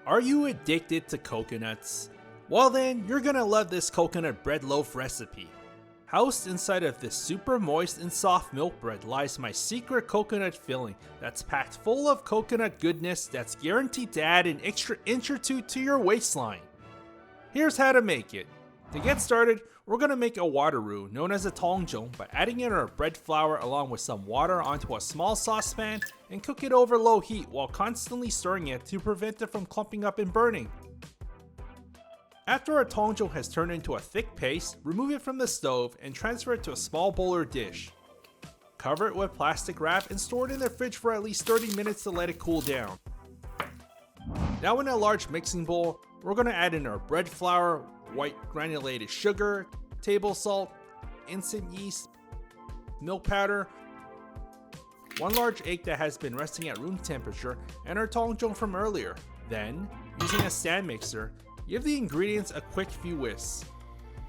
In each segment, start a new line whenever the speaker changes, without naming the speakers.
Are you addicted to coconuts? Well then, you're gonna love this coconut bread loaf recipe. Housed inside of this super moist and soft milk bread lies my secret coconut filling that's packed full of coconut goodness that's guaranteed to add an extra inch or two to your waistline. Here's how to make it. To get started, we're gonna make a water roux known as a Tangzhong by adding in our bread flour along with some water onto a small saucepan and cook it over low heat while constantly stirring it to prevent it from clumping up and burning. After our Tangzhong has turned into a thick paste, remove it from the stove and transfer it to a small bowl or dish. Cover it with plastic wrap and store it in the fridge for at least 30 minutes to let it cool down. Now in a large mixing bowl, we're going to add in our bread flour, white granulated sugar, table salt, instant yeast, milk powder, 1 large egg that has been resting at room temperature, and our Tangzhong from earlier. Then, using a stand mixer, give the ingredients a quick few whisks.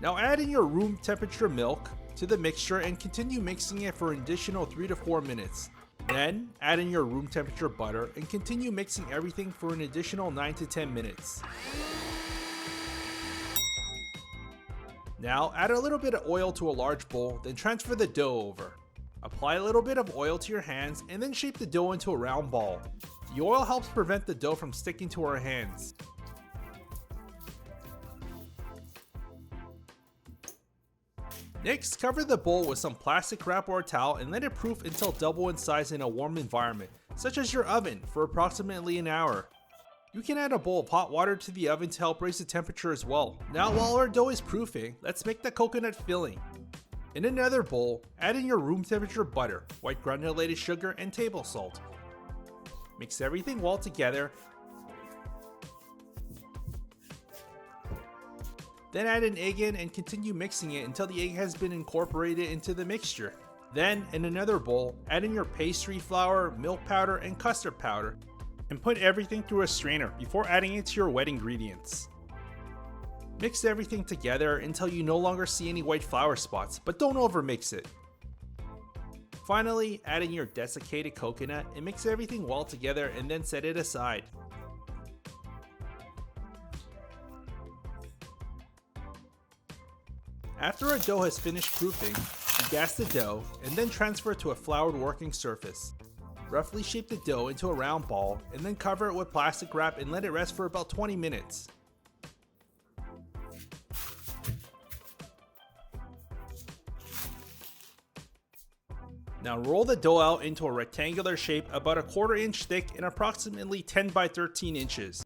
Now add in your room temperature milk to the mixture and continue mixing it for an additional 3 to 4 minutes. Then add in your room temperature butter and continue mixing everything for an additional 9 to 10 minutes. Now add a little bit of oil to a large bowl, then transfer the dough over. Apply a little bit of oil to your hands and then shape the dough into a round ball. The oil helps prevent the dough from sticking to our hands. Next, cover the bowl with some plastic wrap or a towel and let it proof until double in size in a warm environment, such as your oven, for approximately an hour. You can add a bowl of hot water to the oven to help raise the temperature as well. Now while our dough is proofing, let's make the coconut filling. In another bowl, add in your room temperature butter, white granulated sugar, and table salt. Mix everything well together. Then add an egg in and continue mixing it until the egg has been incorporated into the mixture. Then, in another bowl, add in your pastry flour, milk powder, and custard powder, and put everything through a strainer before adding it to your wet ingredients. Mix everything together until you no longer see any white flour spots, but don't overmix it. Finally, add in your desiccated coconut and mix everything well together and then set it aside. After our dough has finished proofing, degas the dough and then transfer it to a floured working surface. Roughly shape the dough into a round ball and then cover it with plastic wrap and let it rest for about 20 minutes. Now roll the dough out into a rectangular shape about 1/4 inch thick and approximately 10 by 13 inches.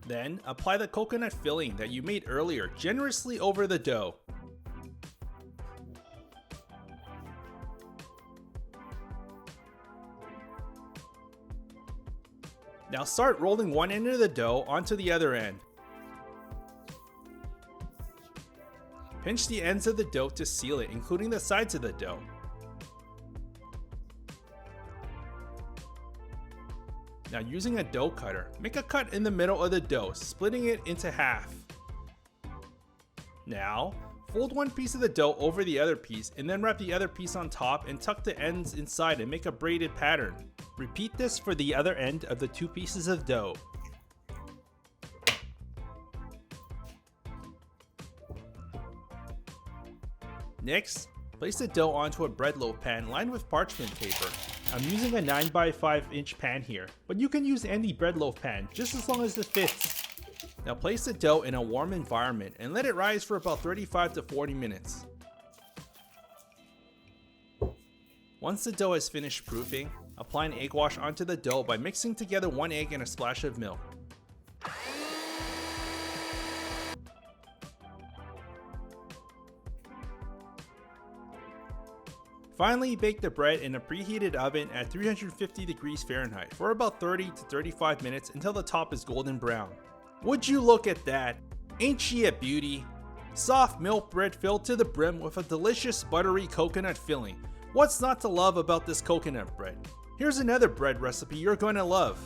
Then, apply the coconut filling that you made earlier generously over the dough. Now start rolling one end of the dough onto the other end. Pinch the ends of the dough to seal it, including the sides of the dough. Now using a dough cutter, make a cut in the middle of the dough, splitting it into half. Now, fold one piece of the dough over the other piece and then wrap the other piece on top and tuck the ends inside and make a braided pattern. Repeat this for the other end of the 2 pieces of dough. Next, place the dough onto a bread loaf pan lined with parchment paper. I'm using a 9 by 5 inch pan here, but you can use any bread loaf pan just as long as it fits. Now place the dough in a warm environment and let it rise for about 35 to 40 minutes. Once the dough has finished proofing, apply an egg wash onto the dough by mixing together 1 egg and a splash of milk. Finally, bake the bread in a preheated oven at 350 degrees Fahrenheit for about 30 to 35 minutes until the top is golden brown. Would you look at that? Ain't she a beauty? Soft milk bread filled to the brim with a delicious buttery coconut filling. What's not to love about this coconut bread? Here's another bread recipe you're going to love.